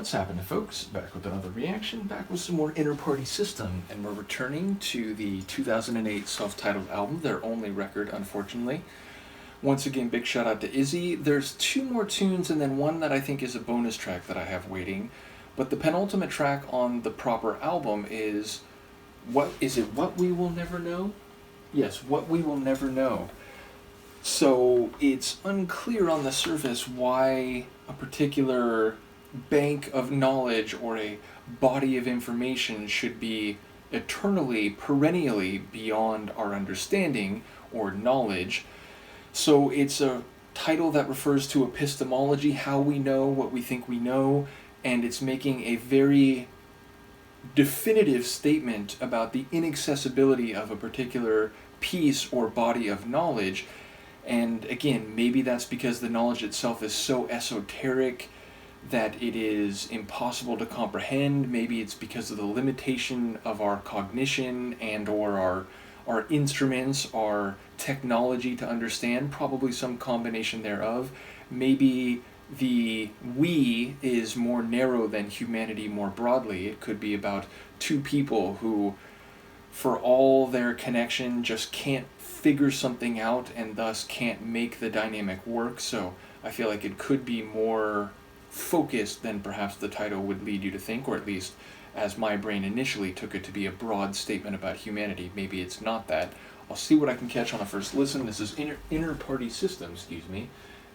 What's happening, folks? Back with another reaction, back with some more Innerpartysystem, and we're returning to the 2008 self-titled album, their only record, unfortunately. Once again, big shout out to Izzy. There's two more tunes and then one that I think is a bonus track that I have waiting, but the penultimate track on the proper album is, What We Will Never Know? Yes, What We Will Never Know. So it's unclear on the surface why a particular bank of knowledge or a body of information should be eternally, perennially beyond our understanding or knowledge. So it's a title that refers to epistemology, how we know what we think we know, and it's making a very definitive statement about the inaccessibility of a particular piece or body of knowledge. And again, maybe that's because the knowledge itself is so esoteric that it is impossible to comprehend. Maybe it's because of the limitation of our cognition and or our instruments, our technology to understand, probably some combination thereof. Maybe the we is more narrow than humanity more broadly. It could be about two people who, for all their connection, just can't figure something out and thus can't make the dynamic work. So I feel like it could be more focused than perhaps the title would lead you to think, or at least as my brain initially took it to be a broad statement about humanity. Maybe it's not that. I'll see what I can catch on a first listen. This is Innerpartysystem,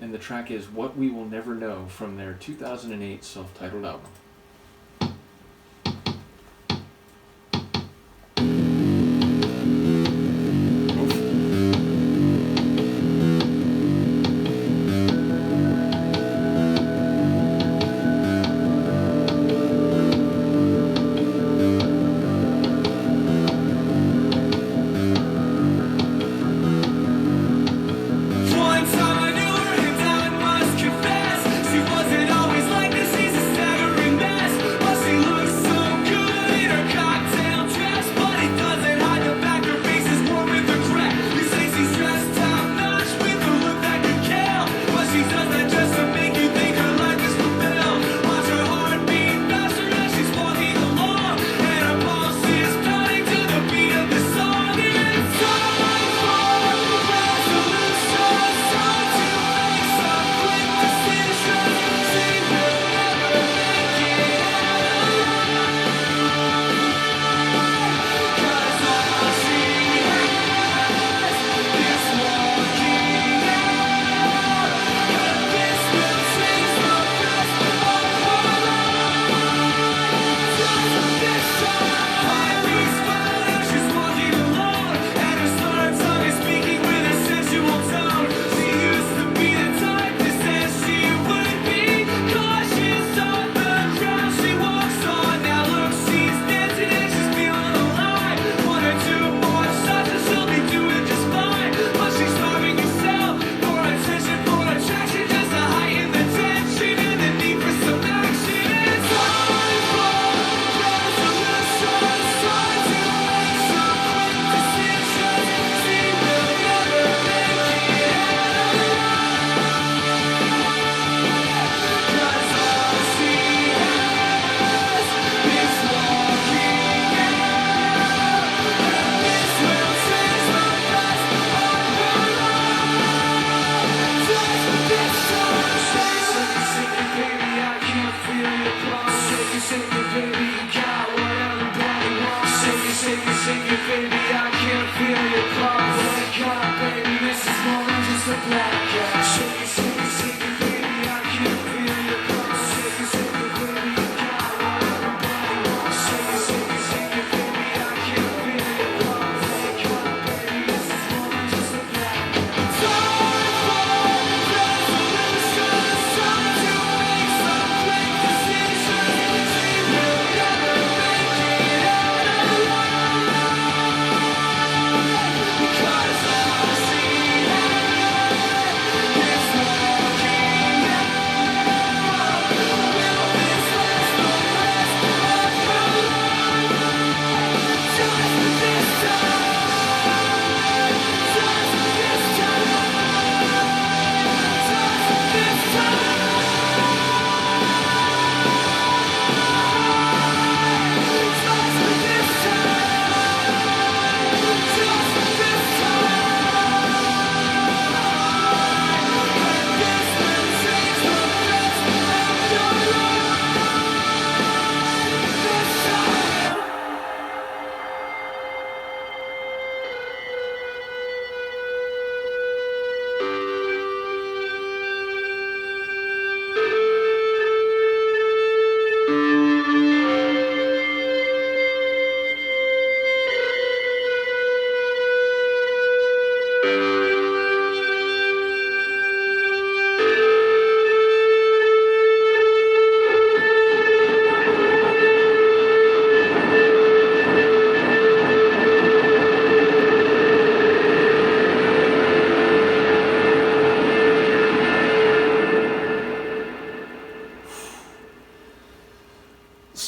and the track is What We Will Never Know from their 2008 self-titled album.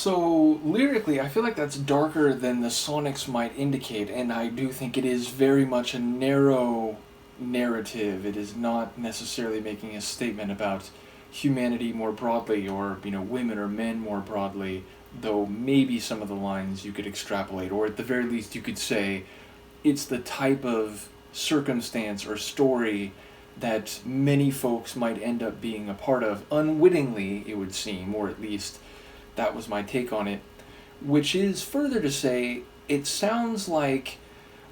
So, lyrically, I feel like that's darker than the sonics might indicate, and I do think it is very much a narrow narrative. It is not necessarily making a statement about humanity more broadly, or, women or men more broadly, though maybe some of the lines you could extrapolate, or at the very least you could say it's the type of circumstance or story that many folks might end up being a part of unwittingly, it would seem, or at least that was my take on it. Which is further to say, it sounds like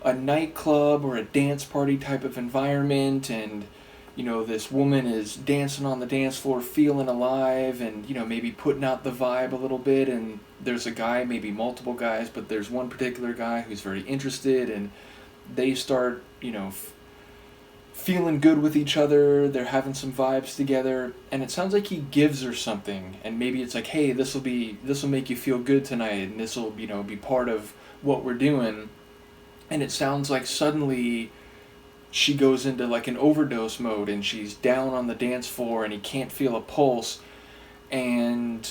a nightclub or a dance party type of environment, and this woman is dancing on the dance floor, feeling alive, and maybe putting out the vibe a little bit, and there's a guy, maybe multiple guys, but there's one particular guy who's very interested, and they start feeling good with each other, they're having some vibes together, and it sounds like he gives her something, and maybe it's like, hey, this will make you feel good tonight, and this will be part of what we're doing. And it sounds like suddenly she goes into like an overdose mode, and she's down on the dance floor, and he can't feel a pulse, and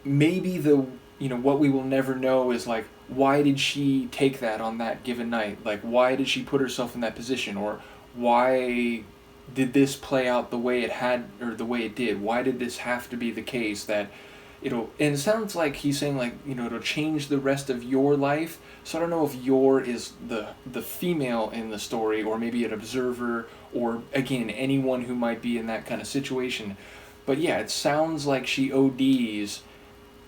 maybe what we will never know is like, why did she take that on that given night? Like, why did she put herself in that position? Or why did this play out the way it had, or the way it did? Why did this have to be the case that and it sounds like he's saying like, it'll change the rest of your life. So I don't know if your is the female in the story, or maybe an observer, or again, anyone who might be in that kind of situation. But yeah, it sounds like she ODs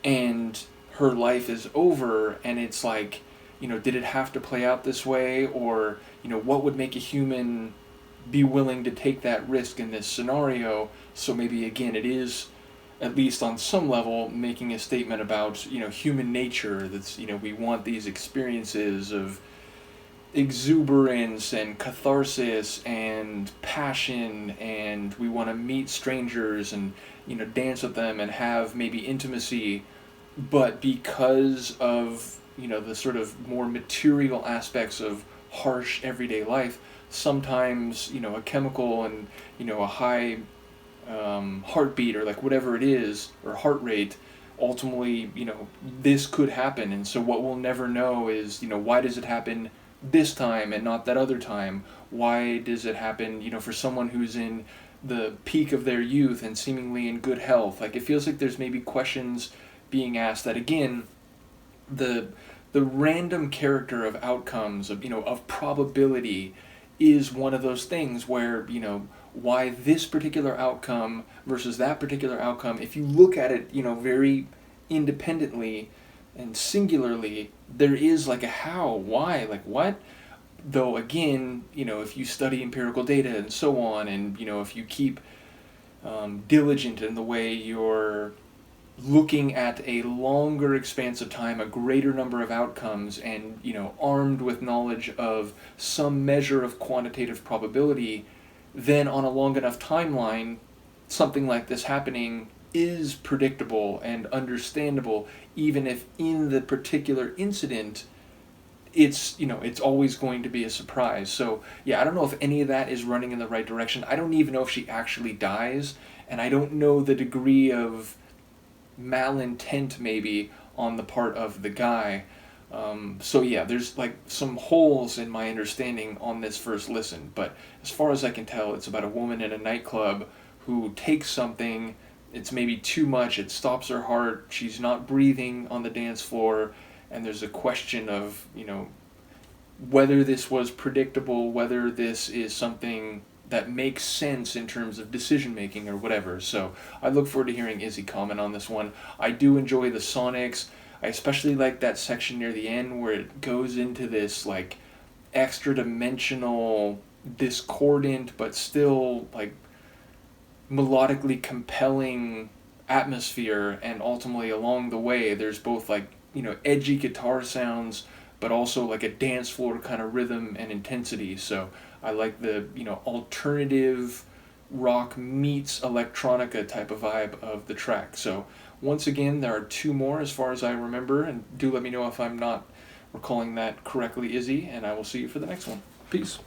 and her life is over, and it's like, did it have to play out this way? Or, what would make a human be willing to take that risk in this scenario? So maybe, again, it is, at least on some level, making a statement about, human nature. That's, we want these experiences of exuberance and catharsis and passion, and we want to meet strangers and, dance with them and have maybe intimacy. But because of, the sort of more material aspects of harsh everyday life, sometimes, a chemical and, a high heartbeat, or like whatever it is, or heart rate, ultimately, this could happen. And so what we'll never know is, why does it happen this time and not that other time? Why does it happen, for someone who's in the peak of their youth and seemingly in good health? Like, it feels like there's maybe questions being asked that, again, the random character of outcomes, of probability, is one of those things where, why this particular outcome versus that particular outcome, if you look at it, very independently and singularly, there is like a how, why, like what? Though again, if you study empirical data and so on, and, if you keep diligent in the way you're looking at a longer expanse of time, a greater number of outcomes, and, armed with knowledge of some measure of quantitative probability, then on a long enough timeline, something like this happening is predictable and understandable, even if in the particular incident, it's always going to be a surprise. So yeah, I don't know if any of that is running in the right direction. I don't even know if she actually dies, and I don't know the degree of malintent maybe on the part of the guy. So yeah, there's like some holes in my understanding on this first listen, but as far as I can tell, it's about a woman in a nightclub who takes something, it's maybe too much, it stops her heart, she's not breathing on the dance floor, and there's a question of, whether this was predictable, whether this is something that makes sense in terms of decision making or whatever. So I look forward to hearing Izzy comment on this one. I do enjoy the sonics. I especially like that section near the end where it goes into this like extra dimensional, discordant, but still like melodically compelling atmosphere, and ultimately along the way there's both like, edgy guitar sounds, but also like a dance floor kind of rhythm and intensity. So I like the, alternative rock meets electronica type of vibe of the track. So once again, there are two more as far as I remember, and do let me know if I'm not recalling that correctly, Izzy, and I will see you for the next one. Peace.